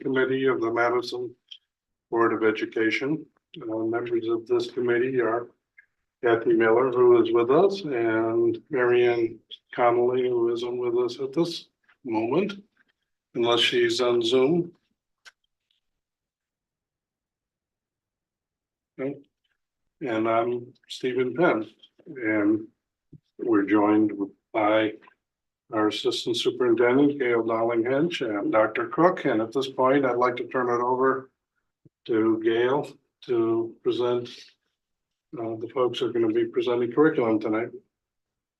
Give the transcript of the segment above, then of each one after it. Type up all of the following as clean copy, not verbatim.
Committee of the Madison Board of Education. Members of this committee are Kathy Miller, who is with us, and Marianne Connolly, who isn't with us at this moment, unless she's on Zoom. Okay. And I'm Stephen Penn, and we're joined by our Assistant Superintendent, Gail Dowling-Hench, and Dr. Cook. And at this point, I'd like to turn it over to Gail to present. The folks are going to be presenting curriculum tonight.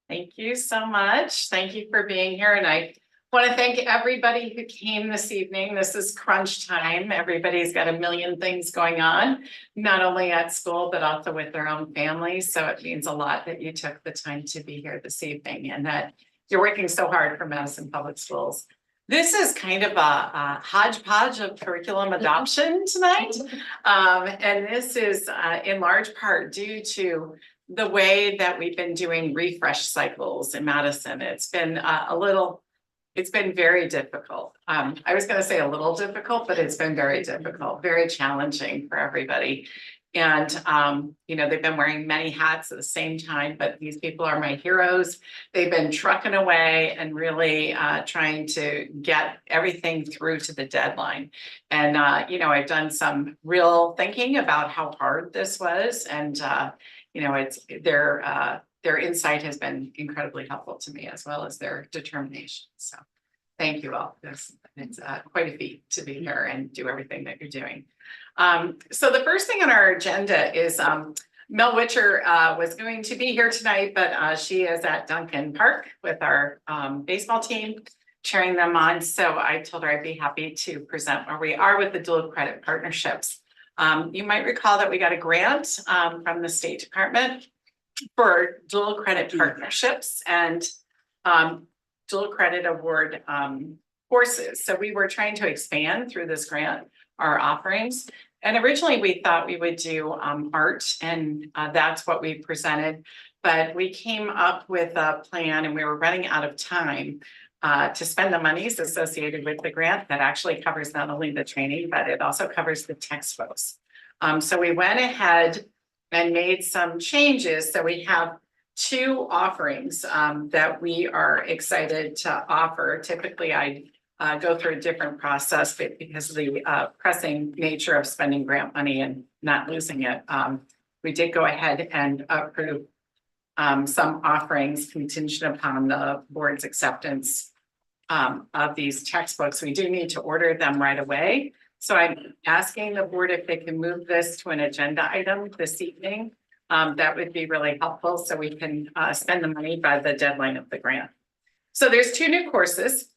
Thank you so much. Thank you for being here. And I want to thank everybody who came this evening. This is crunch time. Everybody's got a million things going on, not only at school, but also with their own families. So it means a lot that you took the time to be here this evening and that you're working so hard for Madison Public Schools. This is kind of a hodgepodge of curriculum adoption tonight. And this is in large part due to the way that we've been doing refresh cycles in Madison. It's been it's been very difficult. I was going to say a little difficult, but it's been very difficult, very challenging for everybody. And, you know, they've been wearing many hats at the same time, but these people are my heroes. They've been trucking away and really trying to get everything through to the deadline. And, you know, I've done some real thinking about how hard this was. And, you know, it's their insight has been incredibly helpful to me, as well as their determination. So thank you all. It's quite a feat to be here and do everything that you're doing. So the first thing on our agenda is Mel Witcher was going to be here tonight, but she is at Duncan Park with our baseball team, cheering them on. So I told her I'd be happy to present where we are with the dual credit partnerships. You might recall that we got a grant from the State Department for dual credit partnerships and dual credit award courses. So we were trying to expand through this grant our offerings. And originally we thought we would do art, and that's what we presented. But we came up with a plan and we were running out of time to spend the monies associated with the grant that actually covers not only the training, but it also covers the textbooks. So we went ahead and made some changes. So we have two offerings that we are excited to offer. Typically, I go through a different process because of the pressing nature of spending grant money and not losing it. We did go ahead and approve some offerings contingent upon the board's acceptance of these textbooks. We do need to order them right away. So I'm asking the board if they can move this to an agenda item this evening. That would be really helpful so we can spend the money by the deadline of the grant. So there's two new courses.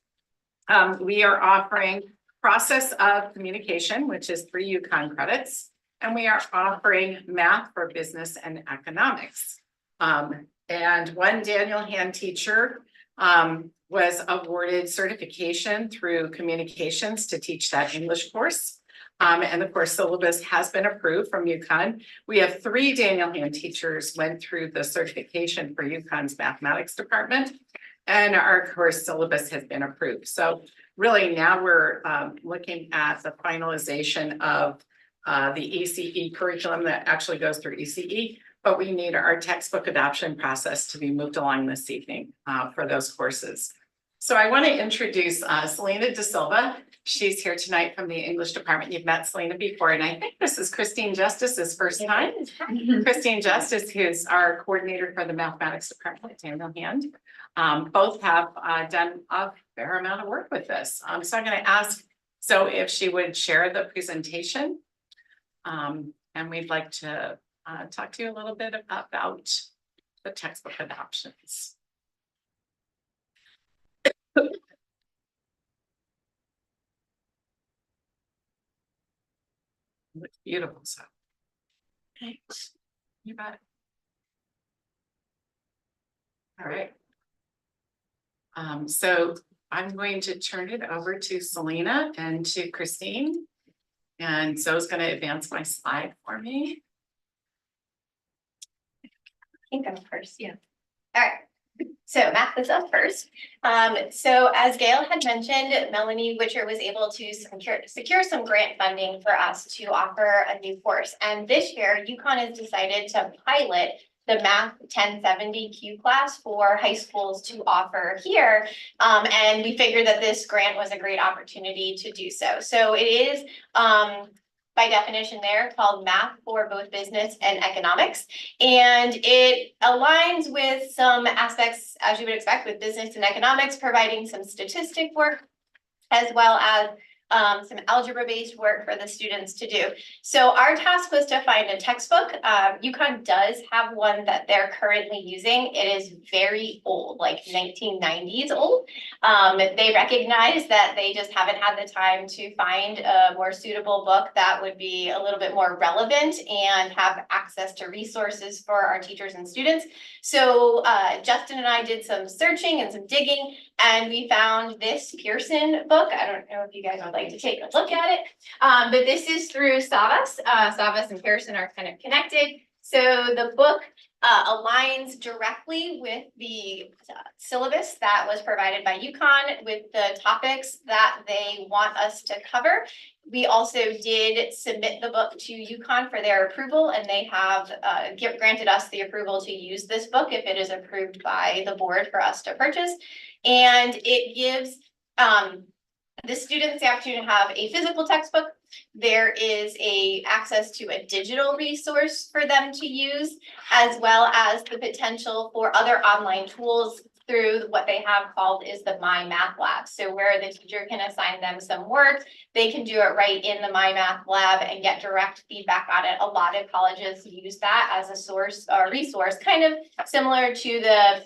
We are offering Process of Communication, which is 3 UConn credits, and we are offering Math for Business and Economics. And one Daniel Hand teacher was awarded certification through communications to teach that English course. And the course syllabus has been approved from UConn. We have 3 Daniel Hand teachers went through the certification for UConn's mathematics department, and our course syllabus has been approved. So really now we're looking at the finalization of the ECE curriculum that actually goes through ECE, but we need our textbook adoption process to be moved along this evening for those courses. So I want to introduce Selena De Silva. She's here tonight from the English department. You've met Selena before, and I think this is Christine Justice's first time. Christine Justice, who's our coordinator for the mathematics department at Daniel Hand. Both have done a fair amount of work with this. So I'm going to ask if she would share the presentation. And we'd like to talk to you a little bit about the textbook adoptions. Looks beautiful. So thanks. You bet. All right. So I'm going to turn it over to Selena and to Christine. And Zoe's going to advance my slide for me. I think I'm first, yeah. All right. So math this up first. So as Gail had mentioned, Melanie Witcher was able to secure some grant funding for us to offer a new course. And this year, UConn has decided to pilot the Math 1070 Q class for high schools to offer here. And we figured that this grant was a great opportunity to do so. So it is, by definition there, called Math for both business and economics. And it aligns with some aspects, as you would expect, with business and economics, providing some statistic work, as well as some algebra-based work for the students to do. So our task was to find a textbook. UConn does have one that they're currently using. It is very old, like 1990s old. They recognize that they just haven't had the time to find a more suitable book that would be a little bit more relevant and have access to resources for our teachers and students. So Justin and I did some searching and some digging, and we found this Pearson book. I don't know if you guys would like to take a look at it, but this is through Savas. Savas and Pearson are kind of connected. So the book aligns directly with the syllabus that was provided by UConn with the topics that they want us to cover. We also did submit the book to UConn for their approval, and they have granted us the approval to use this book if it is approved by the board for us to purchase. And it gives the students the opportunity to have a physical textbook. There is access to a digital resource for them to use, as well as the potential for other online tools through what they have called is the My Math Lab. So where the teacher can assign them some work, they can do it right in the My Math Lab and get direct feedback on it. A lot of colleges use that as a source or resource, kind of similar to the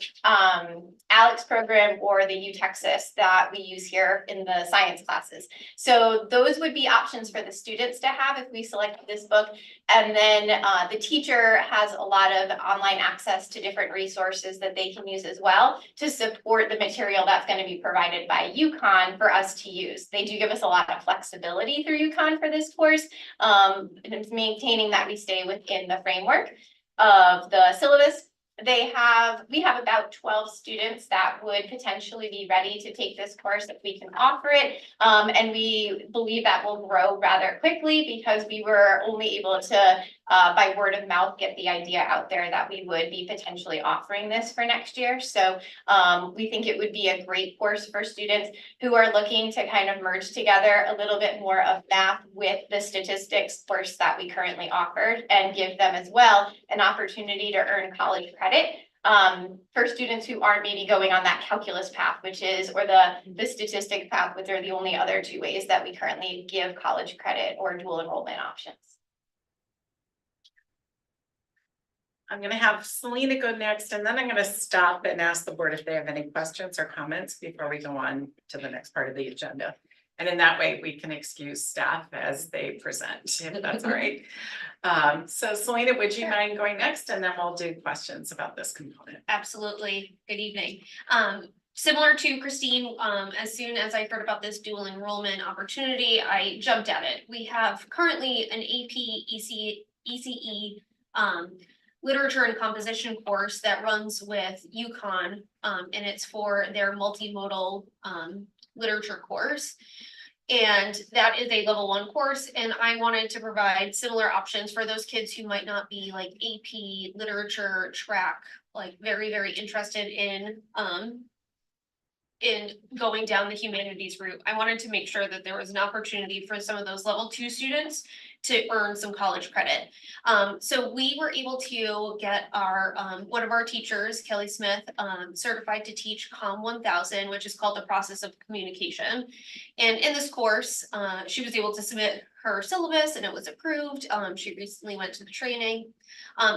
ALEX program or the UTexas that we use here in the science classes. So those would be options for the students to have if we selected this book. And then the teacher has a lot of online access to different resources that they can use as well to support the material that's going to be provided by UConn for us to use. They do give us a lot of flexibility through UConn for this course, maintaining that we stay within the framework of the syllabus. We have about 12 students that would potentially be ready to take this course if we can offer it. And we believe that will grow rather quickly because we were only able to, by word of mouth, get the idea out there that we would be potentially offering this for next year. So we think it would be a great course for students who are looking to kind of merge together a little bit more of math with the statistics course that we currently offered, and give them as well an opportunity to earn college credit for students who aren't maybe going on that calculus path, or the statistic path, which are the only other two ways that we currently give college credit or dual enrollment options. I'm going to have Selena go next, and then I'm going to stop and ask the board if they have any questions or comments before we go on to the next part of the agenda. And in that way, we can excuse staff as they present, if that's all right. So Selena, would you mind going next, and then we'll do questions about this component. Absolutely. Good evening. Similar to Christine, as soon as I heard about this dual enrollment opportunity, I jumped at it. We have currently an AP ECE literature and composition course that runs with UConn, and it's for their multimodal literature course. And that is a level 1 course, and I wanted to provide similar options for those kids who might not be like AP literature track, like very, very interested in going down the humanities route. I wanted to make sure that there was an opportunity for some of those level 2 students to earn some college credit. So we were able to get our one of our teachers, Kelly Smith, certified to teach COM 1000, which is called the process of communication. And in this course, she was able to submit her syllabus and it was approved. She recently went to the training.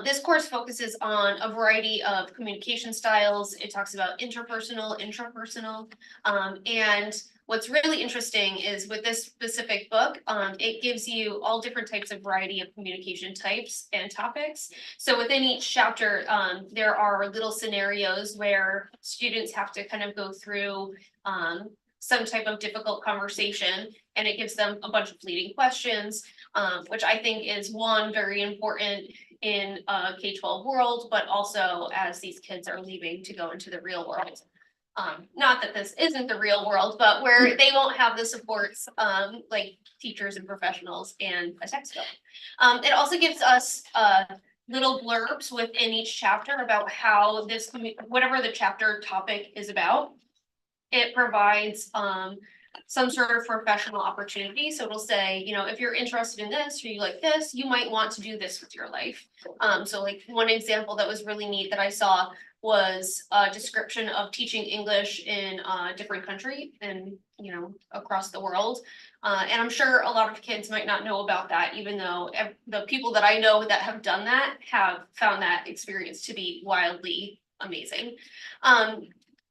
This course focuses on a variety of communication styles. It talks about interpersonal, intrapersonal, and what's really interesting is with this specific book, it gives you all different types of variety of communication types and topics. So within each chapter, there are little scenarios where students have to kind of go through some type of difficult conversation, and it gives them a bunch of leading questions, which I think is one very important in a K-12 world, but also as these kids are leaving to go into the real world. Not that this isn't the real world, but where they won't have the supports, like teachers and professionals and a textbook. It also gives us, little blurbs within each chapter about how this, whatever the chapter topic is about. It provides, some sort of professional opportunity. So it'll say, you know, if you're interested in this or you like this, you might want to do this with your life. So like one example that was really neat that I saw was a description of teaching English in a different country and, you know, across the world. And I'm sure a lot of kids might not know about that, even though the people that I know that have done that have found that experience to be wildly amazing.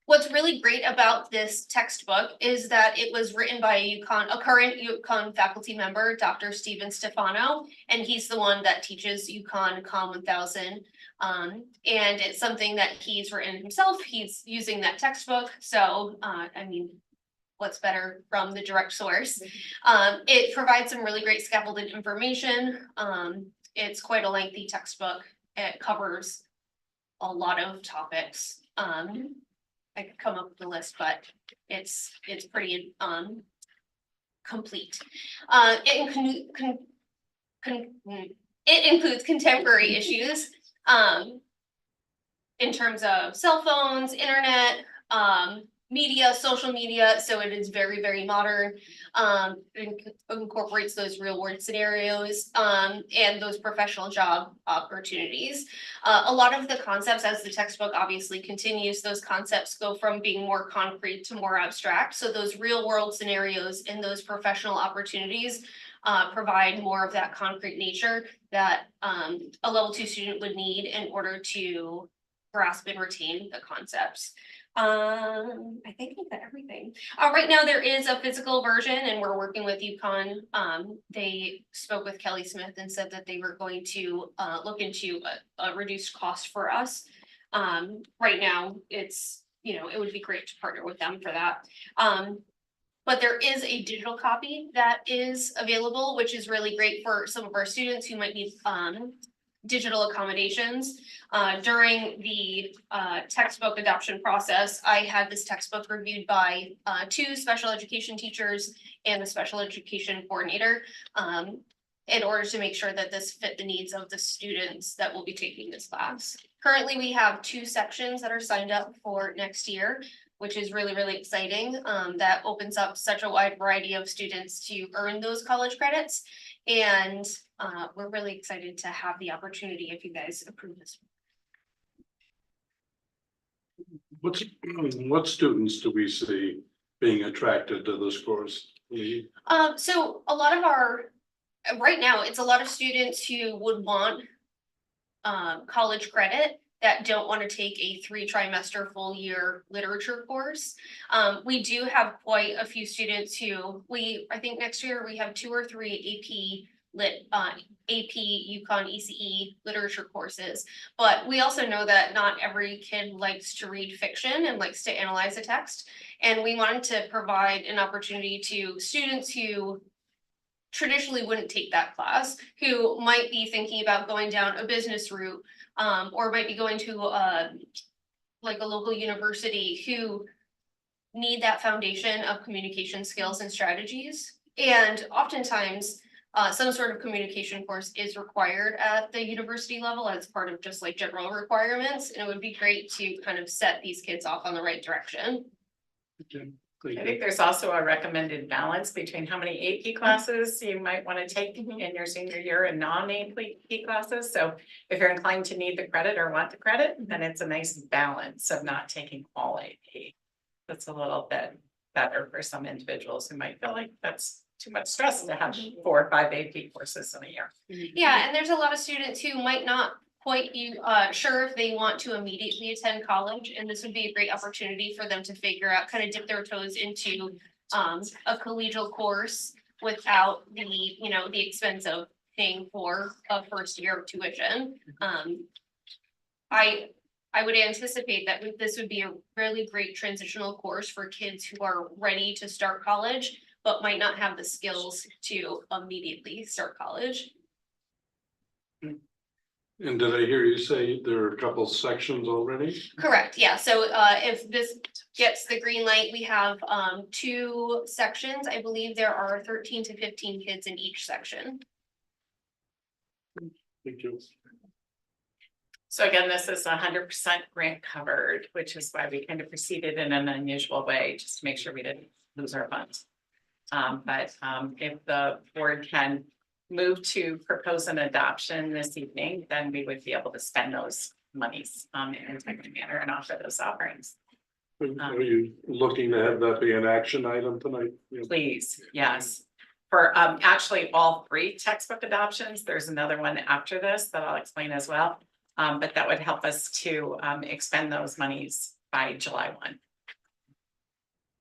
What's really great about this textbook is that it was written by a current UConn faculty member, Dr. Steven Stefano, and he's the one that teaches UConn COM 1000. And it's something that he's written himself. He's using that textbook. So, I mean, what's better from the direct source? It provides some really great scaffolded information. It's quite a lengthy textbook. It covers a lot of topics. I could come up with a list, but it's pretty complete. It includes contemporary issues in terms of cell phones, internet, media, social media. So it is very, very modern. It incorporates those real world scenarios and those professional job opportunities. A lot of the concepts, as the textbook obviously continues, those concepts go from being more concrete to more abstract. So those real world scenarios and those professional opportunities provide more of that concrete nature that a level 2 student would need in order to grasp and retain the concepts. I think I've got everything. Right now there is a physical version and we're working with UConn. They spoke with Kelly Smith and said that they were going to look into a reduced cost for us. Right now it's, you know, it would be great to partner with them for that. But there is a digital copy that is available, which is really great for some of our students who might need digital accommodations. During the textbook adoption process, I had this textbook reviewed by 2 special education teachers and the special education coordinator in order to make sure that this fit the needs of the students that will be taking this class. Currently, we have 2 sections that are signed up for next year, which is really, really exciting. That opens up such a wide variety of students to earn those college credits. And we're really excited to have the opportunity if you guys approve this. What students do we see being attracted to this course? So a lot of our, right now, it's a lot of students who would want college credit that don't want to take a 3-trimester full year literature course. We do have quite a few students who I think next year we have 2 or 3 AP UConn ECE literature courses, but we also know that not every kid likes to read fiction and likes to analyze a text. And we wanted to provide an opportunity to students who traditionally wouldn't take that class, who might be thinking about going down a business route, or might be going to like a local university, who need that foundation of communication skills and strategies. And oftentimes, some sort of communication course is required at the university level as part of just like general requirements. And it would be great to kind of set these kids off on the right direction. Okay, I think there's also a recommended balance between how many AP classes you might want to take Mhm. in your senior year and non-AP classes. So if you're inclined to need the credit or want the credit, then it's a nice balance of not taking all AP. That's a little bit better for some individuals who might feel like that's too much stress to have 4 or 5 AP courses in a year. Yeah, and there's a lot of students who might not quite be sure if they want to immediately attend college, and this would be a great opportunity for them to figure out, kind of dip their toes into a collegial course without the, you know, the expense of paying for a first year of tuition. I would anticipate that this would be a really great transitional course for kids who are ready to start college, but might not have the skills to immediately start college. And did I hear you say there are a couple sections already? Correct, yeah, so if this gets the green light, we have 2 sections. I believe there are 13 to 15 kids in each section. Thank you. So again, this is 100% grant covered, which is why we kind of proceeded in an unusual way, just to make sure we didn't lose our funds. But if the board can move to propose an adoption this evening, then we would be able to spend those monies in a timely manner and offer those offerings. Are you looking to have that be an action item tonight? Yeah. Please, yes. For actually all 3 textbook adoptions, there's another one after this that I'll explain as well. But that would help us to expend those monies by July 1.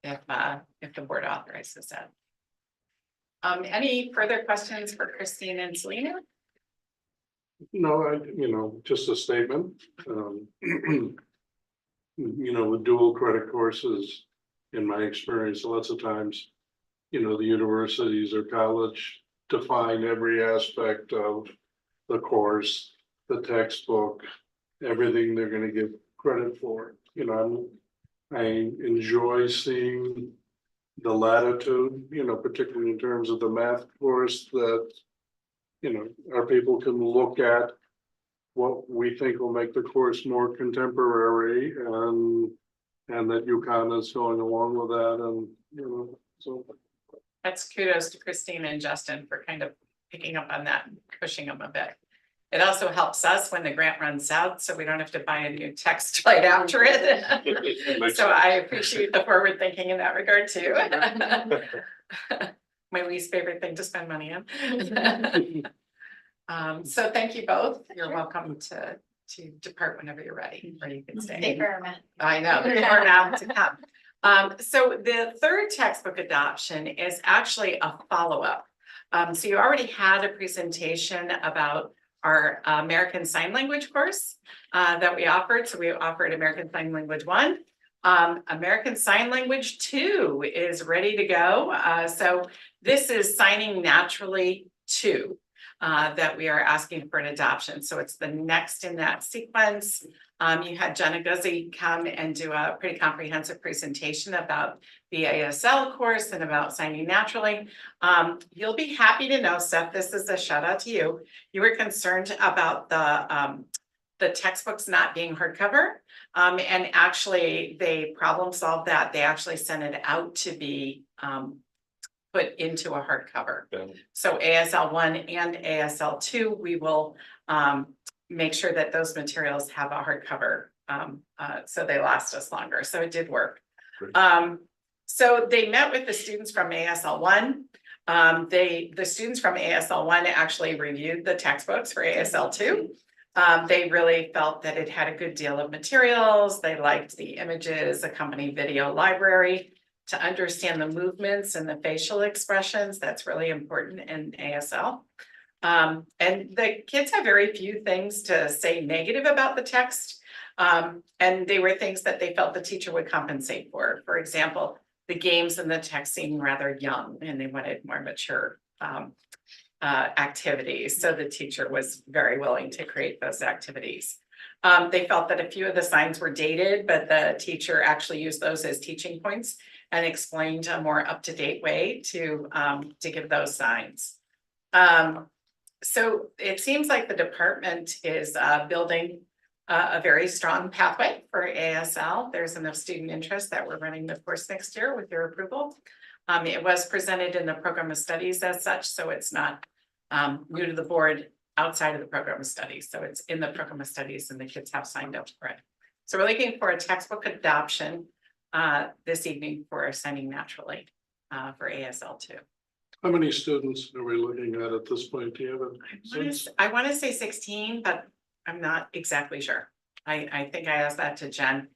If the board authorizes that. Any further questions for Christine and Selena? No, just a statement. With dual credit courses, in my experience, lots of times, the universities or college define every aspect of the course, the textbook, everything they're gonna give credit for. I enjoy seeing the latitude, particularly in terms of the math course that, our people can look at what we think will make the course more contemporary and that UConn is going along with that and, so. That's kudos to Christine and Justin for kind of picking up on that and pushing them a bit. It also helps us when the grant runs out, so we don't have to buy a new text right after it. So I appreciate the forward thinking in that regard too. My least favorite thing to spend money on. So thank you both. You're welcome to depart whenever you're ready, or you can stay. Stay for a minute. I know, there's more now to come. So the 3rd textbook adoption is actually a follow-up. So you already had a presentation about our American Sign Language course that we offered. So we offered American Sign Language 1. American Sign Language 2 is ready to go. So this is Signing Naturally 2 that we are asking for an adoption. So it's the next in that sequence. You had Jenna Guzzi come and do a pretty comprehensive presentation about the ASL course and about signing naturally. You'll be happy to know, Seth, this is a shout out to you. You were concerned about the textbooks not being hardcover. And actually they problem solved that. They actually sent it out to be put into a hardcover. Yeah. So ASL 1 and ASL 2, we will make sure that those materials have a hardcover so they last us longer. So it did work. So they met with the students from ASL 1. The students from ASL 1 actually reviewed the textbooks for ASL 2. They really felt that it had a good deal of materials. They liked the images, accompanying video library to understand the movements and the facial expressions. That's really important in ASL. And the kids have very few things to say negative about the text. And they were things that they felt the teacher would compensate for. For example, the games and the text seemed rather young and they wanted more mature activities. So the teacher was very willing to create those activities. They felt that a few of the signs were dated, but the teacher actually used those as teaching points and explained a more up-to-date way to give those signs. So it seems like the department is building a very strong pathway for ASL. There's enough student interest that we're running the course next year with your approval. It was presented in the program of studies as such, so it's not new to the board outside of the program of studies. So it's in the program of studies and the kids have signed up for it. So we're looking for a textbook adoption this evening for Signing Naturally for ASL 2. How many students are we looking at this point? Do you have a sense? I want to say 16, but I'm not exactly sure. I think I asked that to Jen.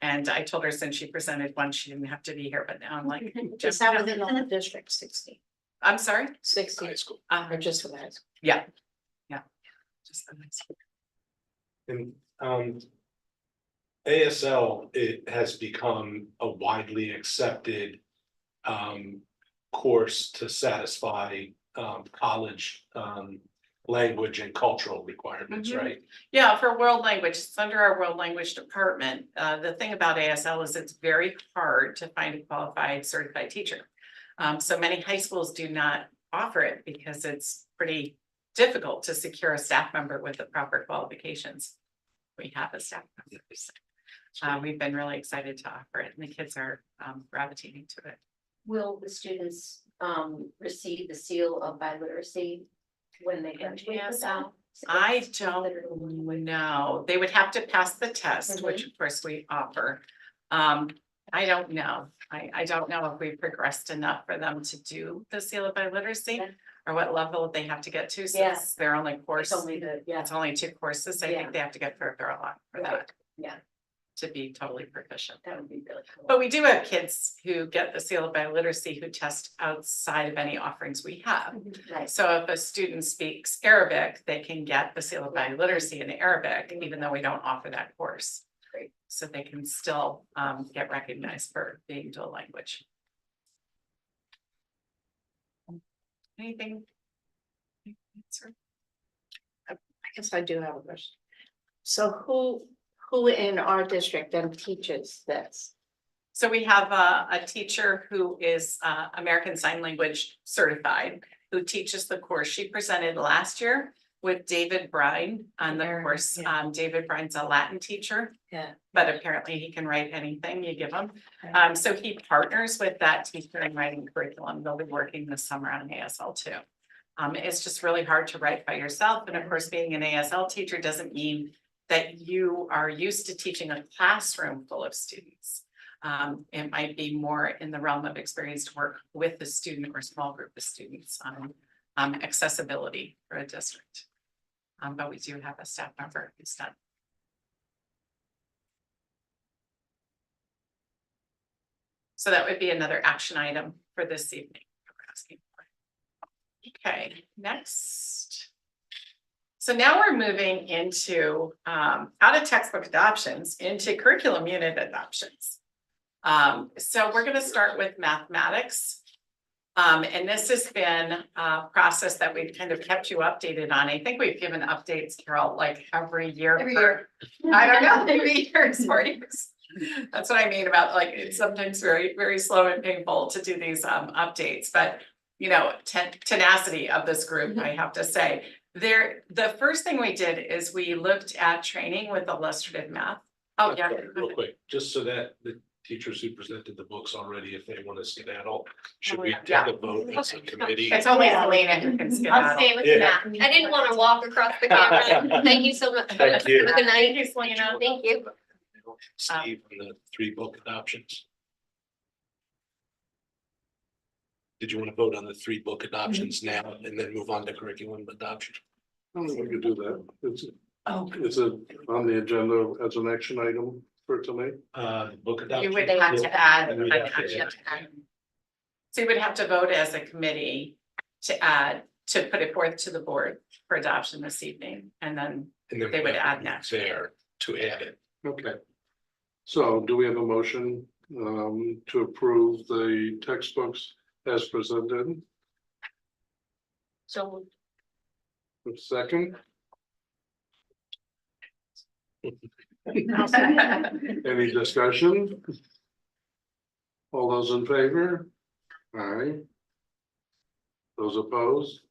And I told her since she presented one, she didn't have to be here, but now I'm like. Just that within the whole district, 60, I'm sorry? 60, High school. or just for that. Yeah. Just the next one. And ASL, it has become a widely accepted course to satisfy college language and cultural requirements, Mhm. right? Yeah, for world language, it's under our world language department. The thing about ASL is it's very hard to find a qualified certified teacher. So many high schools do not offer it because it's pretty difficult to secure a staff member with the proper qualifications. We have a staff member. So, we've been really excited to offer it and the kids are gravitating to it. Will the students receive the seal of biliteracy when they graduate? with that? I don't know. They would have to pass the test, which of course we offer. I don't know. I don't know if we've progressed enough for them to do the seal of biliteracy Okay. or what level they have to get to Yeah. since they're only course. It's only It's only 2 courses. I Yeah. think they have to get further along for Right. that. Yeah. To be totally proficient. That would be really cool. But we do have kids who get the seal of biliteracy who test outside of any offerings we have. Nice. So if a student speaks Arabic, they can get the seal of biliteracy in Arabic, even though we don't offer that course. Great. So they can still get recognized for being dual language. Anything? Sir? I guess I do have a question. So who in our district then teaches this? So we have a teacher who is American Sign Language certified, who teaches the course. She presented last year with David Brine on the Very, course. yeah. David Brine's a Latin teacher, Yeah. but apparently he can write anything you give him. Okay. So he partners with that teacher in writing curriculum. They'll be working this summer on ASL too. It's just really hard to write by yourself. And of course, being an ASL teacher doesn't mean that you are used to teaching a classroom full of students. It might be more in the realm of experience to work with a student or small group of students on accessibility for a district. But we do have a staff member who's done. So that would be another action item for this evening. We're asking for. Okay, next. So now we're moving into out of textbook adoptions into curriculum unit adoptions. So we're going to start with mathematics. And this has been a process that we've kind of kept you updated on. I think we've given updates, Carol, like every year. Every year. I don't know, maybe years, 4 years. That's what I mean about like, it's sometimes very, very slow and painful to do these updates, but you know, tenacity of this group, I have to say. The first thing we did is we looked at training with illustrative math. Oh, yeah. Sorry, real quick, just so that the teachers who presented the books already, if they want to skedaddle, should we Yeah. take a vote as a committee? It's only Selena who can I'll skedaddle. stay with Yeah. Matt. I didn't want to walk across the camera. Thank you so much. Thank you. Have a good Thank night. you, Selena. Thank you. Steve, on the 3 book adoptions. Did you want to vote on the 3 book adoptions now and then move on to curriculum adoption? We could do that. It's Oh, on the agenda as an action item for tonight. Book adoption. you would have to add. You an would have to action add. item. So you would have to vote as a committee to add, to put it forth to the board for adoption this evening, and then And then they we would have add to next. there to add it. Okay. So do we have a motion to approve the textbooks as presented? So A second, Mm-hmm. any discussion? All those in favor? Aye. Those opposed?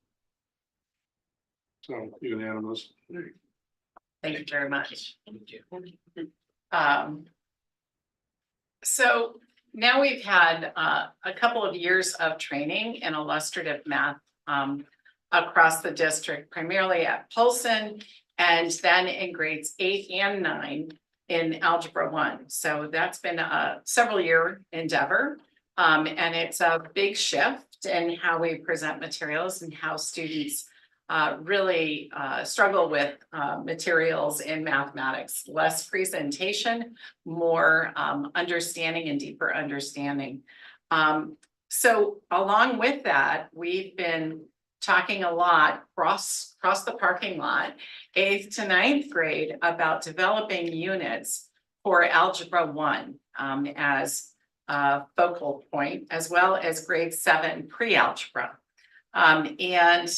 So unanimous. Thank you very much. Thank you. So now we've had a couple of years of training in illustrative math across the district, primarily at Polson, and then in grades 8 and 9 in Algebra 1. So that's been a several year endeavor. And it's a big shift in how we present materials and how students really struggle with materials in mathematics, less presentation, more understanding and deeper understanding. So along with that, we've been talking a lot across the parking lot, 8th to 9th grade, about developing units for Algebra 1 as a focal point, as well as grade 7 pre-algebra. And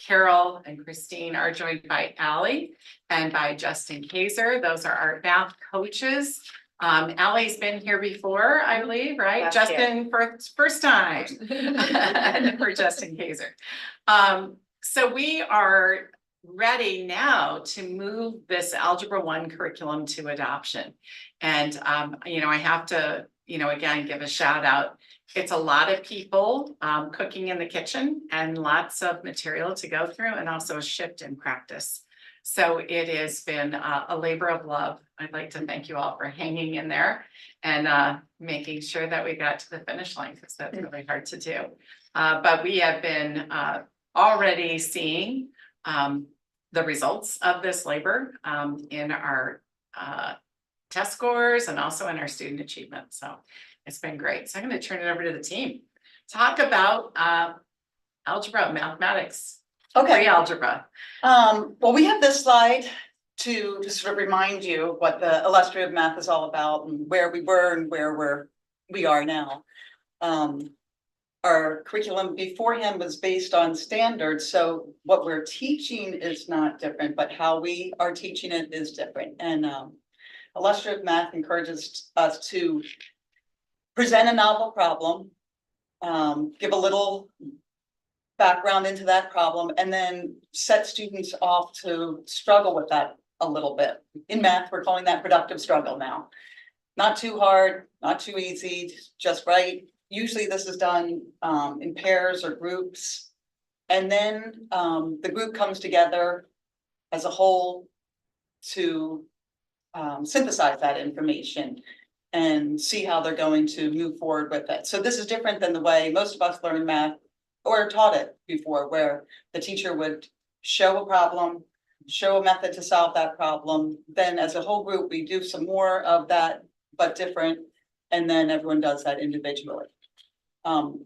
Carol and Christine are joined by Ally and by Justin Kaiser. Those are our math coaches. Ally's been here before, I believe, right? Last year. Justin, first time. For Justin Kaiser. So we are ready now to move this Algebra 1 curriculum to adoption. And, I have to, again, give a shout out. It's a lot of people cooking in the kitchen and lots of material to go through and also a shift in practice. So it has been a labor of love. I'd like to thank you all for hanging in there and making sure that we got to the finish line because that's really hard to do. But we have been already seeing the results of this labor in our test scores and also in our student achievement. So it's been great. So I'm going to turn it over to the team. Talk about algebra, mathematics, Okay, pre-algebra. well, we have this slide to sort of remind you what the illustrative math is all about and where we were and where we are now. Our curriculum beforehand was based on standards, so what we're teaching is not different, but how we are teaching it is different. And illustrative math encourages us to present a novel problem, give a little background into that problem, and then set students off to struggle with that a little bit. In math, we're calling that productive struggle now. Not too hard, not too easy, just right. Usually this is done in pairs or groups. And then the group comes together as a whole to synthesize that information and see how they're going to move forward with it. So this is different than the way most of us learn math or taught it before, where the teacher would show a problem, show a method to solve that problem. Then as a whole group, we do some more of that, but different. And then everyone does that individually.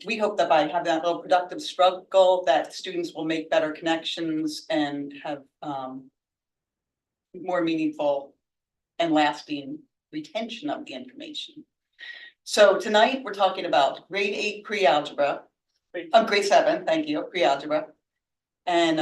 We hope that by having that little productive struggle, that students will make better connections and have more meaningful and lasting retention of the information. So tonight we're talking about grade 8 pre-algebra, grade 7, thank you, pre-algebra. And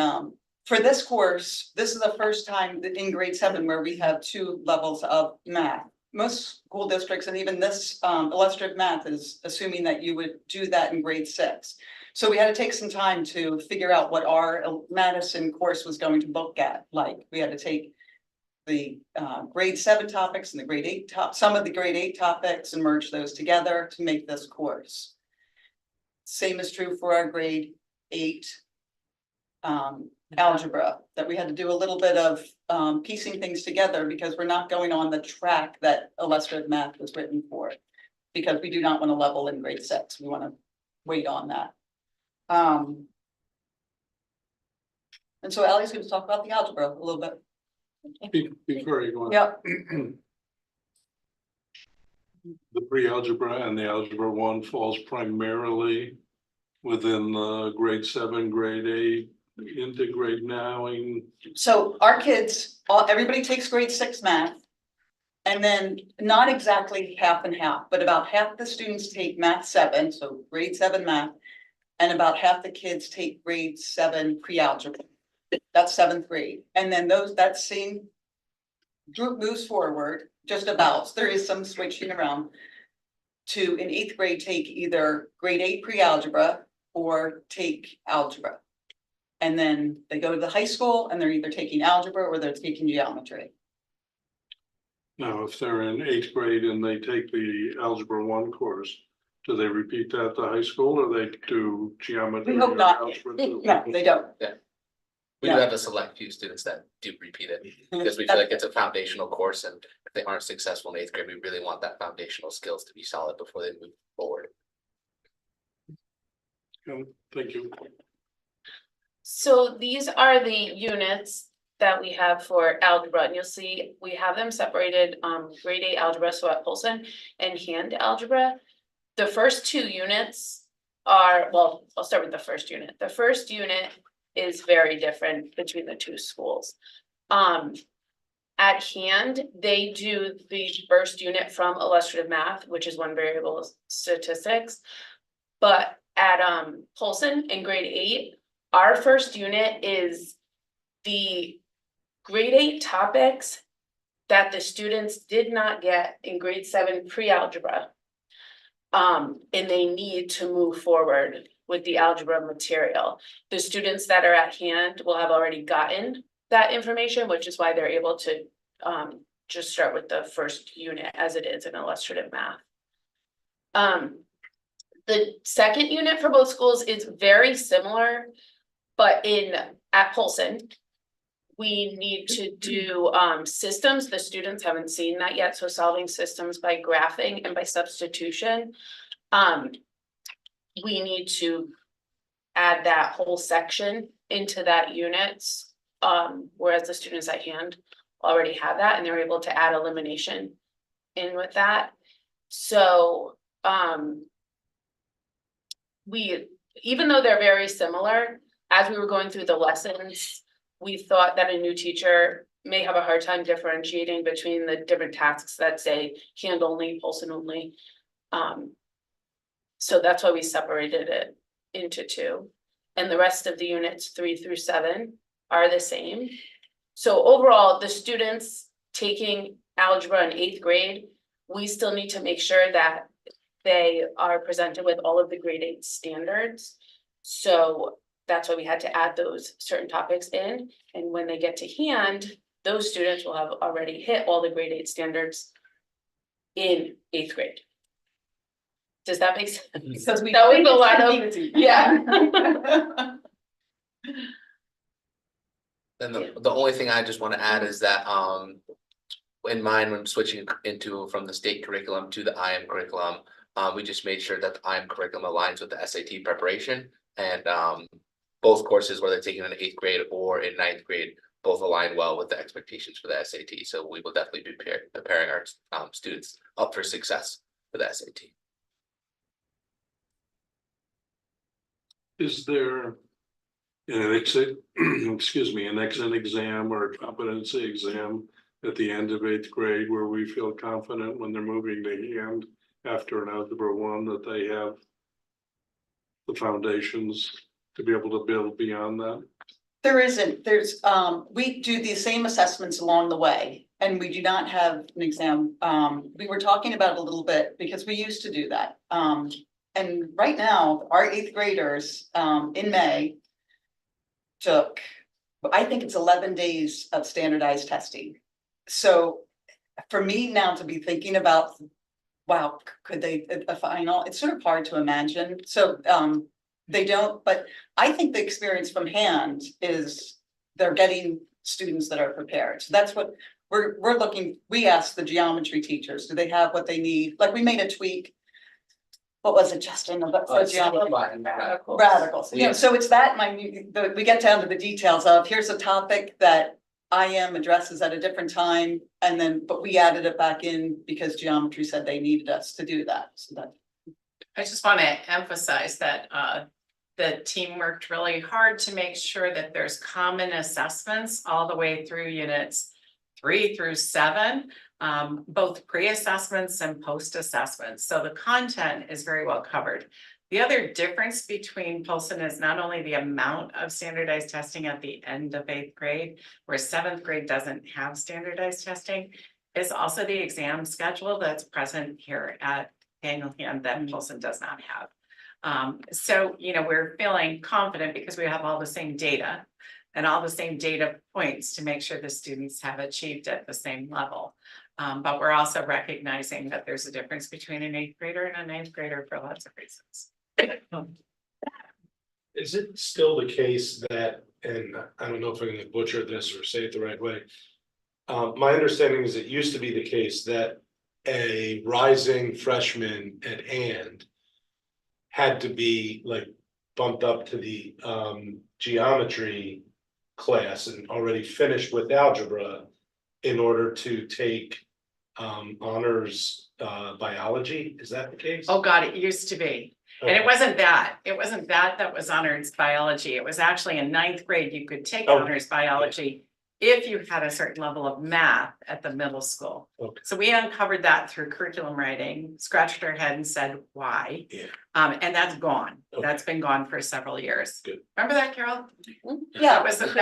for this course, this is the first time that in grade 7 where we have 2 levels of math. Most school districts and even this illustrative math is assuming that you would do that in grade 6. So we had to take some time to figure out what our Madison course was going to look at. Like we had to take the grade 7 topics and the grade 8 some of the grade 8 topics and merge those together to make this course. Same is true for our grade 8 algebra, that we had to do a little bit of piecing things together because we're not going on the track that illustrative math was written for, because we do not want to level in grade 6. We want to wait on that. And so Allie's going to talk about the algebra a little bit. Before you go on. Yep. The pre-algebra and the algebra 1 falls primarily within the grade 7, grade 8, into grade 9. So our kids, everybody takes grade 6 math. And then not exactly half and half, but about half the students take math 7, so grade 7 math. And about half the kids take grade 7 pre-algebra. That's 7th grade. And then that same group moves forward, just about, so there is some switching around, to in 8th grade take either grade 8 pre-algebra or take algebra. And then they go to the high school and they're either taking algebra or they're taking geometry. Now, if they're in 8th grade and they take the algebra 1 course, do they repeat that at the high school or they do geometry? We hope or not. algebra too? No, they don't. We do Yeah. have a select few students that do repeat it because we feel like it's a foundational course, and if they aren't successful in 8th grade, we really want that foundational skills to be solid before they move forward. Thank you. So these are the units that we have for algebra, and you'll see we have them separated, grade 8 algebra, so at Polson, and hand algebra. The first 2 units are, well, I'll start with the first unit. The first unit is very different between the 2 schools. At hand, they do the first unit from illustrative math, which is 1 variable statistics. But at Polson in grade 8, our first unit is the grade 8 topics that the students did not get in grade 7 pre-algebra. And they need to move forward with the algebra material. The students that are at hand will have already gotten that information, which is why they're able to just start with the first unit as it is in illustrative math. The second unit for both schools is very similar, but at Polson, we need to do systems. The students haven't seen that yet, so solving systems by graphing and by substitution. We need to add that whole section into that units, whereas the students at hand already have that and they're able to add elimination in with that. So even though they're very similar, as we were going through the lessons, we thought that a new teacher may have a hard time differentiating between the different tasks that say hand only, Polson only. So that's why we separated it into 2. And the rest of the units 3 through 7 are the same. So overall, the students taking algebra in 8th grade, we still need to make sure that they are presented with all of the grade 8 standards. So that's why we had to add those certain topics in. And when they get to hand, those students will have already hit all the grade 8 standards in 8th grade. Does that make sense? Because we. That was think a it's lot of- confusing. Yeah. And the only thing I just want to add is that in mind, when switching from the state curriculum to the IM curriculum, we just made sure that the IM curriculum aligns with the SAT preparation, and both courses, whether taken in 8th grade or in 9th grade, both align well with the expectations for the SAT. So we will definitely be preparing our students up for success for the SAT. Is there an exit, excuse me, an exit exam or a competency exam at the end of 8th grade where we feel confident when they're moving to hand after an algebra 1 that they have the foundations to be able to build beyond that? There isn't, we do the same assessments along the way, and we do not have an exam. We were talking about it a little bit because we used to do that. And right now, our 8th graders, in May, took, I think it's 11 days of standardized testing. So for me now to be thinking about, wow, could they, a final, it's sort of hard to imagine. So they don't, but I think the experience from hand is they're getting students that are prepared. So that's what we're looking, we asked the geometry teachers, do they have what they need? Like we made a tweak. What was it, Justin? For geometry? Radicals. Yeah, so it's that we get down to the details of, here's a topic that IM addresses at a different time, and then, but we added it back in because geometry said they needed us to do that, so that. I just want to emphasize that the team worked really hard to make sure that there's common assessments all the way through units 3 through 7. Both pre-assessments and post-assessments. So the content is very well covered. The other difference between Polson is not only the amount of standardized testing at the end of 8th grade, where 7th grade doesn't have standardized testing, it's also the exam schedule that's present here at Daniel Hand that Polson does not have. So, you know, we're feeling confident because we have all the same data and all the same data points to make sure the students have achieved at the same level. But we're also recognizing that there's a difference between an 8th grader and a 9th grader for lots of reasons. Is it still the case that, and I don't know if I'm gonna butcher this or say it the right way. My understanding is it used to be the case that a rising freshman at hand had to be like bumped up to the geometry class and already finished with algebra in order to take honors biology. Is that the case? Oh, God, it used to be. And it wasn't that. It wasn't that was honors biology. It was actually in 9th grade, you could take Oh. honors biology if you had a certain level of math at the middle school. Okay. So we uncovered that through curriculum writing, scratched our head and said, why? Yeah. And that's gone. Okay. That's been gone for several years. Good. Remember that, Carol? Yeah. That was like,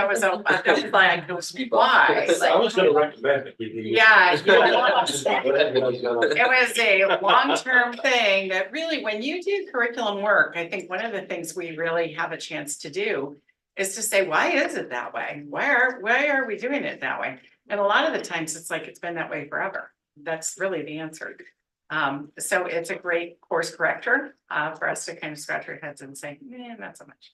why? I was gonna recommend that we remove. Yeah. Go ahead, Minnie. It was a long-term thing that really, when you do curriculum work, I think one of the things we really have a chance to do is to say, why is it that way? Why are we doing it that way? And a lot of the times it's like, it's been that way forever. That's really the answer. So it's a great course corrector, for us to kind of scratch our heads and say, not so much.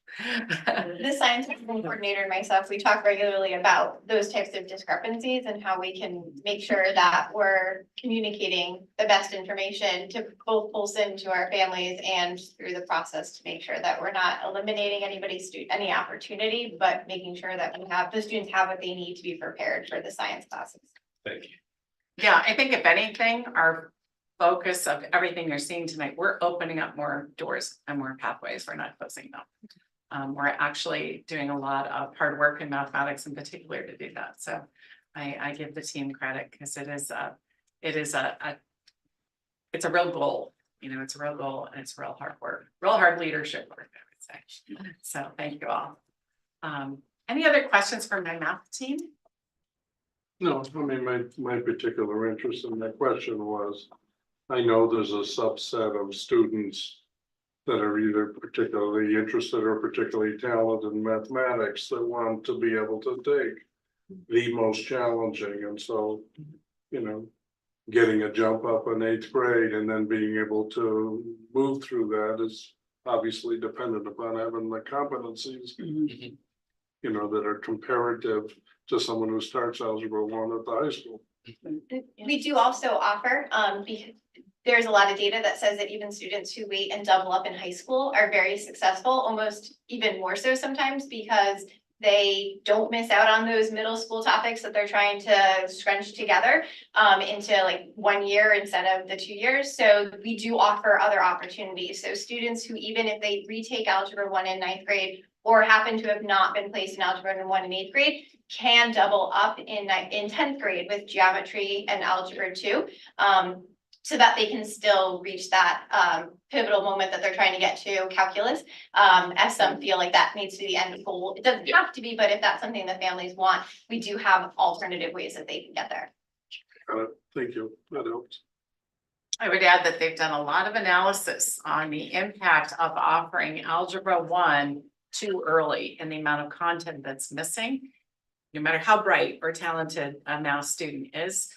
The science coordinator and myself, we talk regularly about those types of discrepancies and how we can make sure that we're communicating the best information to both Polson, to our families, and through the process to make sure that we're not eliminating any opportunity, but making sure that the students have what they need to be prepared for the science classes. Thank you. Yeah, I think if anything, our focus of everything you're seeing tonight, we're opening up more doors and more pathways. We're not closing them. We're actually doing a lot of hard work in mathematics in particular to do that. So I give the team credit because it's a real goal. It's a real goal and it's real hard work, real hard leadership work, I would say. So thank you all. Any other questions from my math team? No, I mean, my particular interest in that question was, I know there's a subset of students that are either particularly interested or particularly talented in mathematics that want to be able to take the most challenging, and so, getting a jump up in 8th grade and then being able to move through that is obviously dependent upon having the competencies, that are comparative to someone who starts algebra 1 at the high school. We do also offer, there's a lot of data that says that even students who wait and double up in high school are very successful, almost even more so sometimes because they don't miss out on those middle school topics that they're trying to scrunch together into like 1 year instead of the 2 years. So we do offer other opportunities. So students who, even if they retake Algebra 1 in 9th grade or happen to have not been placed in Algebra 1 in 8th grade, can double up in 10th grade with geometry and Algebra 2. So that they can still reach that pivotal moment that they're trying to get to calculus. As some feel like that needs to be the end goal. It doesn't have to be, but if that's something the families want, we do have alternative ways that they can get there. Thank you, that helps. I would add that they've done a lot of analysis on the impact of offering Algebra 1 too early and the amount of content that's missing. No matter how bright or talented a math student is,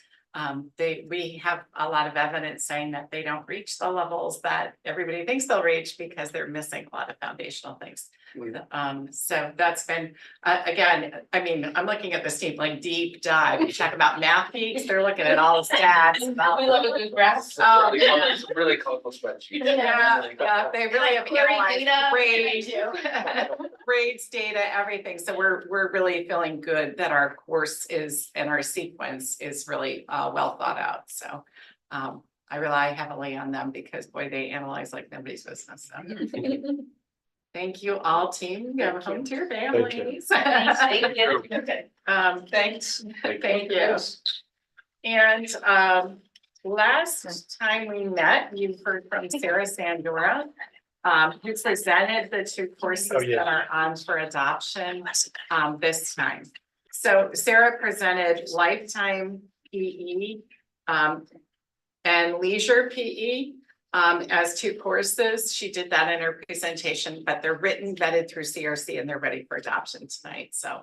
we have a lot of evidence saying that they don't reach the levels that everybody thinks they'll reach because they're missing a lot of foundational things. So that's been, again, I mean, I'm looking at this team like deep dive. You talk about math geeks, they're looking at all the stats. We love a good graph. Oh, It's a really colorful spreadsheet. Yeah, they really have Query data, analyzed data. grades, data, everything. So we're really feeling good that our course is and our sequence is really well thought out. So I rely heavily on them because boy, they analyze like nobody's business. So. Thank you all, team. Go home to your families. Thank you. Thanks. Thank you. And last time we met, you heard from Sarah Sandora, who presented the 2 courses that are on for adoption this time. So Sarah presented lifetime PE and leisure PE as 2 courses. She did that in her presentation, but they're written, vetted through CRC, and they're ready for adoption tonight. So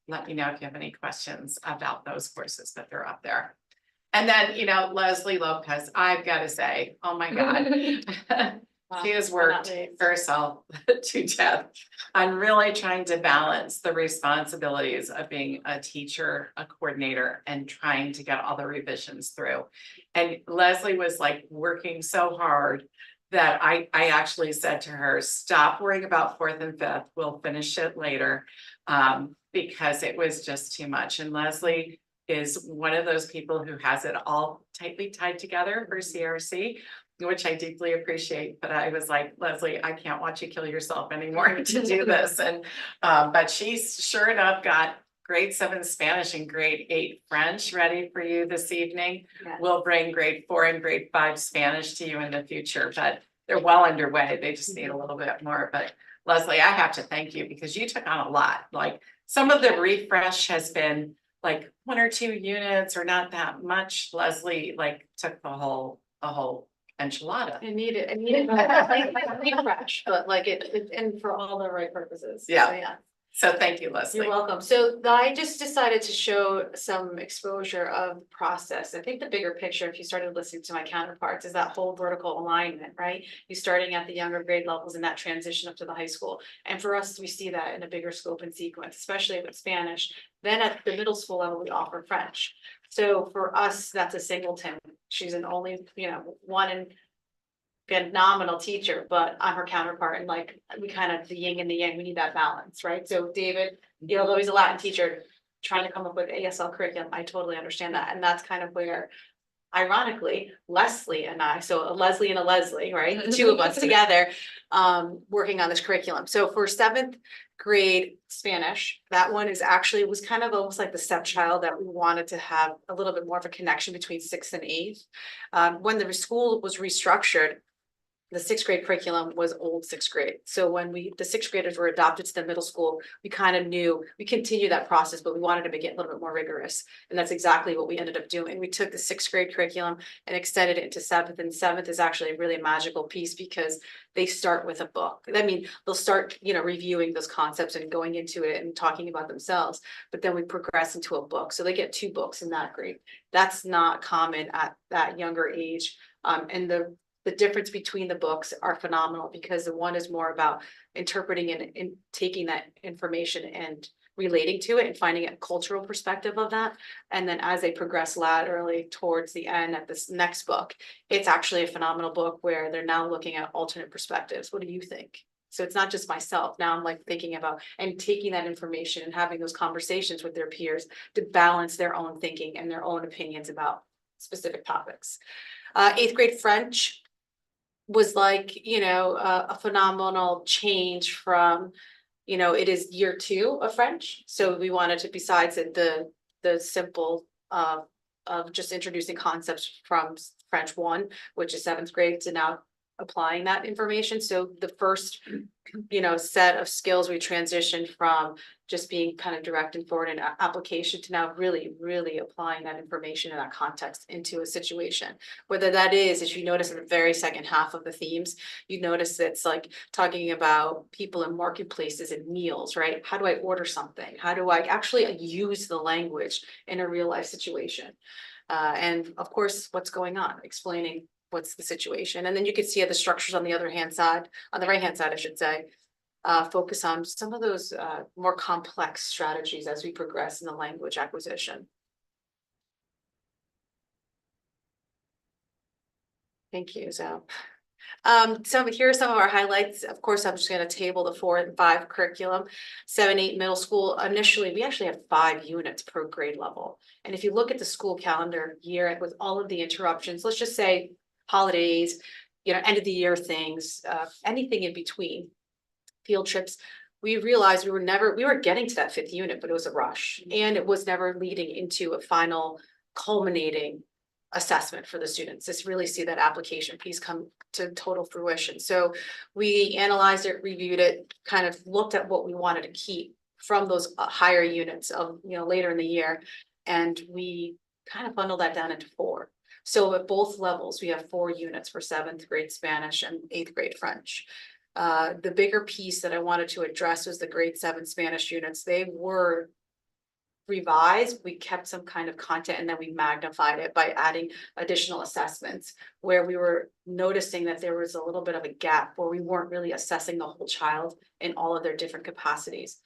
let me know if you have any questions about those courses that they're up there. And then, Leslie Lopez, I've got to say, oh my God. She has worked herself to death on really trying to balance the responsibilities of being a teacher, a coordinator, and trying to get all the revisions through. And Leslie was like working so hard that I actually said to her, stop worrying about 4th and 5th. We'll finish it later because it was just too much. And Leslie is one of those people who has it all tightly tied together for CRC, which I deeply appreciate. But I was like, Leslie, I can't watch you kill yourself anymore to do this. And but she's sure enough got grade 7 Spanish and grade 8 French ready for you this evening. Yeah. We'll bring grade 4 and grade 5 Spanish to you in the future, but they're well underway. They just need a little bit more. But Leslie, I have to thank you because you took on a lot. Like some of the refresh has been like 1 or 2 units or not that much. Leslie like took a whole enchilada. It needed a refresh, but like and for all the right purposes. So, Yeah. So thank you, Leslie. You're welcome. So I just decided to show some exposure of the process. I think the bigger picture, if you started listening to my counterparts, is that whole vertical alignment, right? You starting at the younger grade levels and that transition up to the high school. And for us, we see that in a bigger scope and sequence, especially with Spanish. Then at the middle school level, we offer French. So for us, that's a singleton. She's an only, one in phenomenal teacher, but I'm her counterpart, and like we kind of the yin and the yang, we need that balance, right? So David, although he's a Latin teacher, trying to come up with ASL curriculum, I totally understand that, and that's kind of where, ironically, Leslie and I, so a Leslie and a Leslie, right? The two of us together, working on this curriculum. So for 7th grade Spanish, that one was kind of almost like the stepchild that we wanted to have a little bit more of a connection between 6th and 8th. When the school was restructured, the 6th grade curriculum was old 6th grade. So when the 6th graders were adopted to the middle school, we kind of knew we continued that process, but we wanted to make it a little bit more rigorous. And that's exactly what we ended up doing. We took the 6th grade curriculum and extended it into 7th, and 7th is actually a really magical piece because they start with a book. I mean, they'll start, reviewing those concepts and going into it and talking about themselves, but then we progress into a book. So they get 2 books in that grade. That's not common at that younger age. And the difference between the books are phenomenal because the one is more about interpreting and taking that information and relating to it and finding a cultural perspective of that. And then as they progress laterally towards the end at this next book, it's actually a phenomenal book where they're now looking at alternate perspectives. What do you think? So it's not just myself. Now I'm like thinking about and taking that information and having those conversations with their peers to balance their own thinking and their own opinions about specific topics. 8th grade French was like, a phenomenal change from, it is year 2 of French. So we wanted to, besides the simple of just introducing concepts from French 1, which is 7th grade, to now applying that information. So the first, set of skills we transitioned from just being kind of direct and forward in application to now really, really applying that information in that context into a situation. Whether that is, as you notice in the very second half of the themes, you notice it's like talking about people in marketplaces and meals, right? How do I order something? How do I actually use the language in a real life situation? And of course, what's going on, explaining what's the situation. And then you can see the structures on the right hand side, I should say, focus on some of those more complex strategies as we progress in the language acquisition. Thank you, so here are some of our highlights. Of course, I'm just going to table the 4 and 5 curriculum. 7, 8 middle school. Initially, we actually had 5 units per grade level. And if you look at the school calendar year with all of the interruptions, let's just say holidays, end of the year things, anything in between, field trips, we realized we were getting to that 5th unit, but it was a rush and it was never leading into a final culminating assessment for the students. Just really see that application piece come to total fruition. So we analyzed it, reviewed it, kind of looked at what we wanted to keep from those higher units of, later in the year. And we kind of bundled that down into 4. So at both levels, we have 4 units for 7th grade Spanish and 8th grade French. The bigger piece that I wanted to address was the grade 7 Spanish units. They were revised. We kept some kind of content and then we magnified it by adding additional assessments where we were noticing that there was a little bit of a gap where we weren't really assessing the whole child in all of their different capacities.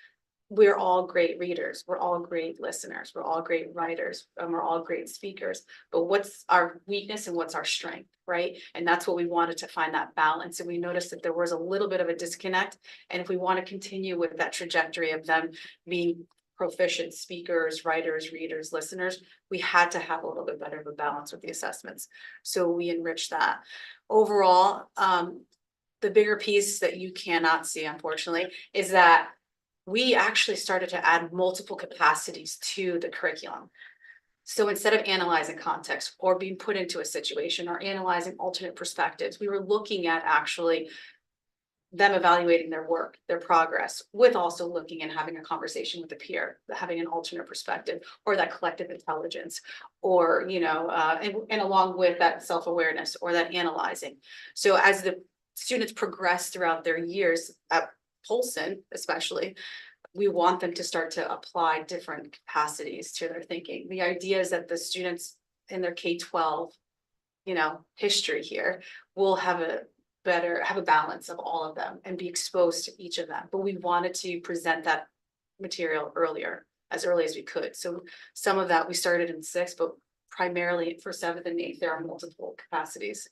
We're all great readers. We're all great listeners. We're all great writers, and we're all great speakers. But what's our weakness and what's our strength, right? And that's what we wanted to find, that balance. And we noticed that there was a little bit of a disconnect. And if we want to continue with that trajectory of them being proficient speakers, writers, readers, listeners, we had to have a little bit better of a balance with the assessments. So we enriched that. Overall, the bigger piece that you cannot see, unfortunately, is that we actually started to add multiple capacities to the curriculum. So instead of analyzing context or being put into a situation or analyzing alternate perspectives, we were looking at actually them evaluating their work, their progress, with also looking and having a conversation with a peer, having an alternate perspective, or that collective intelligence, or, and along with that self-awareness or that analyzing. So as the students progress throughout their years at Polson, especially, we want them to start to apply different capacities to their thinking. The idea is that the students in their K-12, history here will have a balance of all of them and be exposed to each of them. But we wanted to present that material as early as we could. So some of that we started in 6th, but primarily for 7th and 8th, there are multiple capacities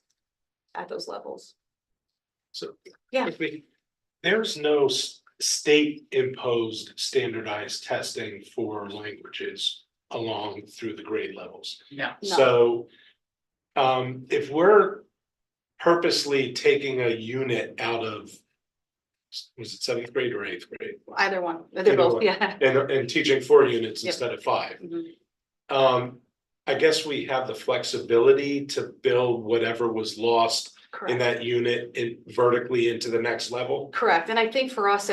at those levels. So. Yeah. There's no state imposed standardized testing for languages along through the grade levels. No. So if we're purposely taking a unit out of, was it 7th grade or 8th grade? Either one, they're Either both, one. yeah. And teaching 4 units Yep. instead of 5. Mhm. I guess we have the flexibility to build whatever was lost in Correct. that unit vertically into the next level. Correct. And I think for us,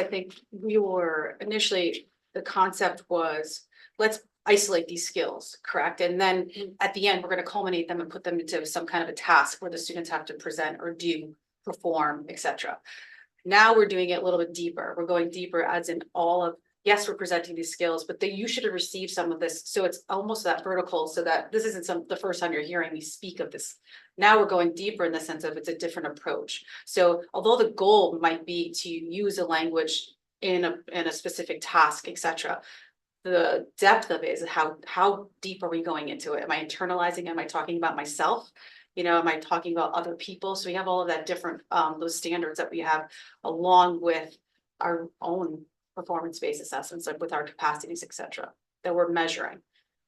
we were initially, the concept was, let's isolate these skills, correct? And then at the end, we're going to culminate them and put them into some kind of a task where the students have to present or do, perform, etc. Now we're doing it a little bit deeper. We're going deeper as in all of, yes, we're presenting these skills, but you should have received some of this. So it's almost that vertical, so that this isn't the first time you're hearing me speak of this. Now we're going deeper in the sense of it's a different approach. So although the goal might be to use a language in a specific task, etc., the depth of it is how deep are we going into it? Am I internalizing? Am I talking about myself? Am I talking about other people? So we have all of that different, those standards that we have along with our own performance-based assessments, like with our capacities, etc., that we're measuring.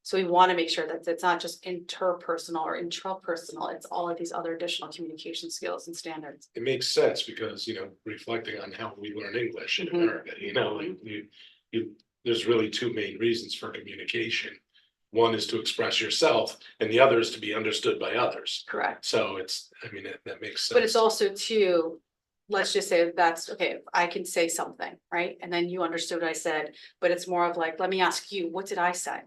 So we want to make sure that it's not just interpersonal or intrapersonal, it's all of these other additional communication skills and standards. It makes sense because, reflecting on how we learn English in Mhm. America, like there's really 2 main reasons for communication. One is to express yourself and the other is to be understood by others. Correct. So that makes sense. But it's also too, let's just say that's okay, I can say something, right? And then you understood what I said, but it's more of like, let me ask you, what did I say?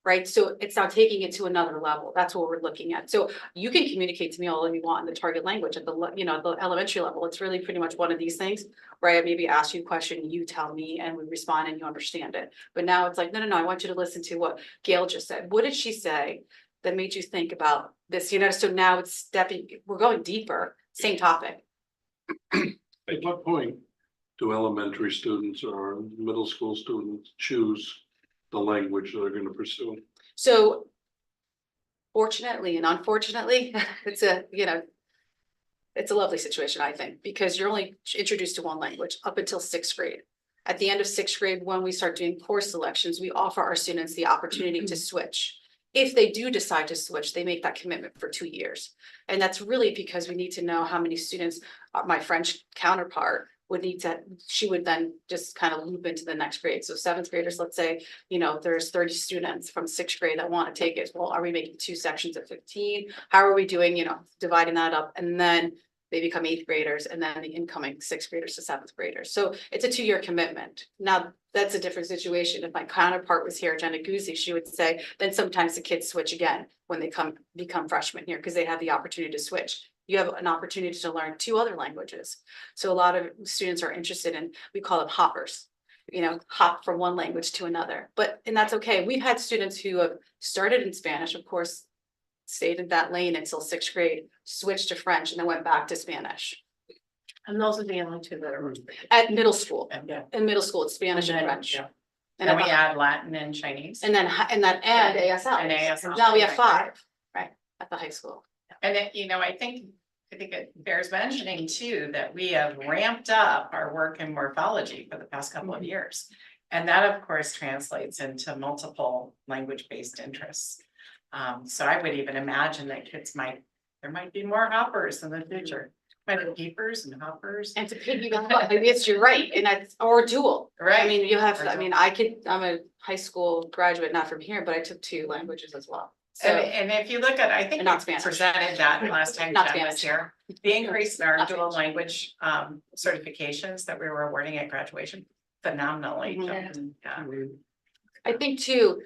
Right? So it's now taking it to another level. That's what we're looking at. So you can communicate to me all you want in the target language at the, the elementary level. It's really pretty much one of these things where I maybe ask you a question, you tell me, and we respond and you understand it. But now it's like, no, I want you to listen to what Gail just said. What did she say that made you think about this? So now it's we're going deeper, same topic. At what point do elementary students or middle school students choose the language they're going to pursue? So fortunately and unfortunately, it's a lovely situation, I think, because you're only introduced to one language up until 6th grade. At the end of 6th grade, when we start doing course selections, we offer our students the opportunity to switch. If they do decide to switch, they make that commitment for 2 years. And that's really because we need to know how many students, my French counterpart she would then just kind of loop into the next grade. So 7th graders, let's say, there's 30 students from 6th grade that want to take it. Well, are we making 2 sections of 15? How are we doing, dividing that up? And then they become 8th graders and then the incoming 6th graders to 7th graders. So it's a 2-year commitment. Now, that's a different situation. If my counterpart was here, Jenna Guzzi, she would say, then sometimes the kids switch again when they become freshmen here because they have the opportunity to switch. You have an opportunity to learn 2 other languages. So a lot of students are interested in, we call them hoppers, hop from one language to another. And that's okay. We've had students who have started in Spanish, of course, stayed in that lane until 6th grade, switched to French, and then went back to Spanish. And those are the only 2 that are. At middle school, Yeah. in middle school, it's Spanish and then, French. yeah. And And we then add Latin and Chinese. and ASL. And ASL. Now we have 5, right, at the high school. And then, I think it bears mentioning too, that we have ramped up our work in morphology for the past couple of years. And that, of course, translates into multiple language-based interests. So I would even imagine that there might be more hoppers in the future. Might have peepers and hoppers. And to piggyback, off, maybe it's you're right, and that's, or dual. I Right. mean, you have, Or I mean, dual. I'm a high school graduate, not from here, but I took 2 languages as well. So, And if you look at, I think And not we Spanish. presented that last time Not Jen was Spanish. here. The increase in our Not dual Spanish. language certifications that we were awarding at graduation phenomenally. Mhm. Yeah. I think too,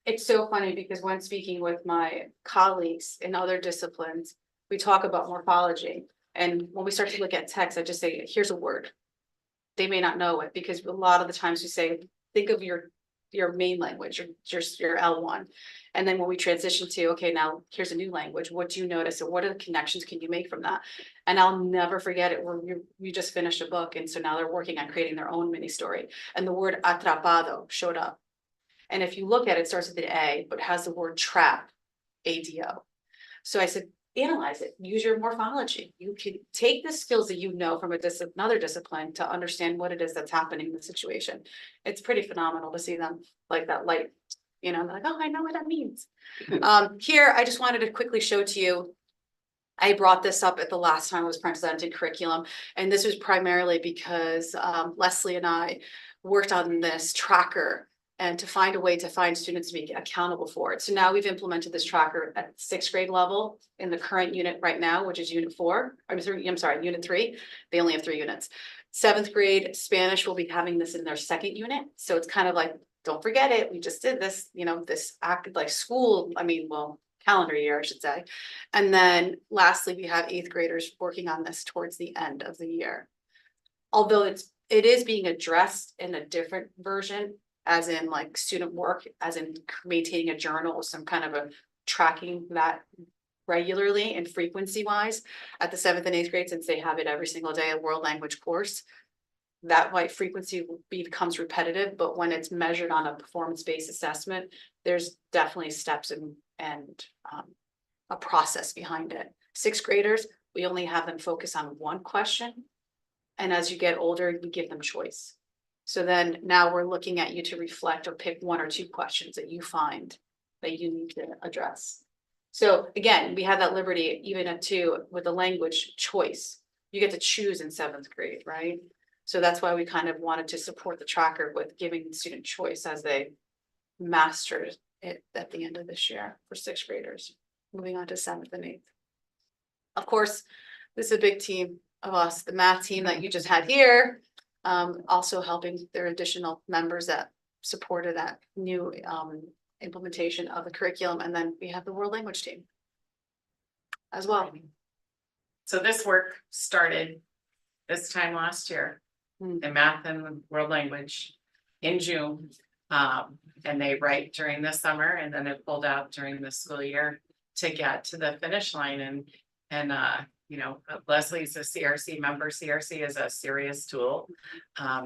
it's so funny because when speaking with my colleagues in other disciplines, we talk about morphology. And when we start to look at text, I just say, here's a word. They may not know it because a lot of the times we say, think of your main language, or just your L1. And then when we transition to, okay, now here's a new language, what do you notice? And what are the connections can you make from that? And I'll never forget it, where we just finished a book. And so now they're working on creating their own mini story. And the word atrapado showed up. And if you look at it, it starts with an A, but has the word trap, ADO. So I said, analyze it, use your morphology. You can take the skills that you know from another discipline to understand what it is that's happening in the situation. It's pretty phenomenal to see them like that light, they're like, oh, I know what that means. Here, I just wanted to quickly show to you. I brought this up at the last time I was presenting curriculum, and this was primarily because Leslie and I worked on this tracker and to find a way to find students to be accountable for it. So now we've implemented this tracker at 6th grade level in the current unit right now, which is unit 4. Unit 3. They only have 3 units. 7th grade Spanish will be having this in their 2nd unit. So it's kind of like, don't forget it. We just did this, this acted like school. Calendar year, I should say. And then lastly, we have 8th graders working on this towards the end of the year. Although it is being addressed in a different version, as in like student work, as in maintaining a journal or some kind of a tracking that regularly and frequency wise at the 7th and 8th grade, since they have it every single day, a world language course. That white frequency becomes repetitive, but when it's measured on a performance-based assessment, there's definitely steps and a process behind it. 6th graders, we only have them focus on one question. And as you get older, we give them choice. So then now we're looking at you to reflect or pick 1 or 2 questions that you find that you need to address. So again, we have that liberty even at 2 with the language choice. You get to choose in 7th grade, right? So that's why we kind of wanted to support the tracker with giving the student choice as they master it at the end of this year for 6th graders, moving on to 7th and 8th. Of course, this is a big team of us, the math team that you just had here, also helping their additional members that supported that new implementation of the curriculum. And then we have the world language team as well. So this work started this time last year, the math and world language in June. And they write during the summer, and then it pulled out during the school year to get to the finish line. And Leslie's a CRC member. CRC is a serious tool.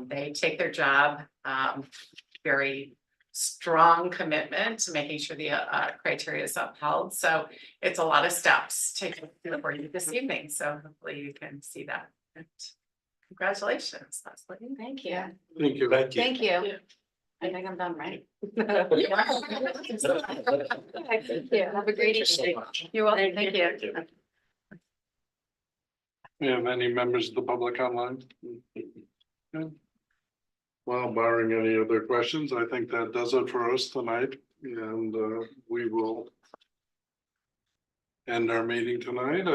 They take their job, very strong commitment to making sure the criteria is upheld. So it's a lot of steps taken for you this evening. So hopefully you can see that. And congratulations, Leslie. Thank you. Thank you. Thank you. Thank you. I think I'm done, right? Yeah. Thank you. Have a great evening. You're welcome. Thank you. We have any members of the public online? No? Well, barring any other questions, I think that does it for us tonight, and we will end our meeting tonight.